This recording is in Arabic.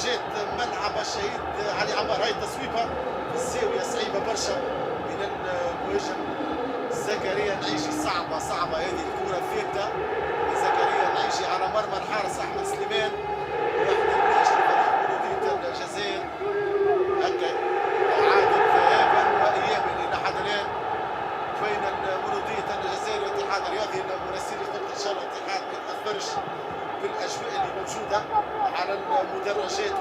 جات ملعب الشهيد علي عمار. هاي تصويبها في الزاويه صعيبه برشا من المهاجم زكريا العيشي. صعبه صعبه هذه الكره فاتة زكريا العيشي على مرمى الحارس احمد سليمان. واحد البلاش لفريق مولودية الجزائر. هكا تعادل ذهابا وايابا الى حد الان بين مولودية الجزائر والاتحاد الرياضي. المراسلين قلت ان شاء الله الاتحاد ما يتاثرش بالاجواء اللي موجوده على المدرجات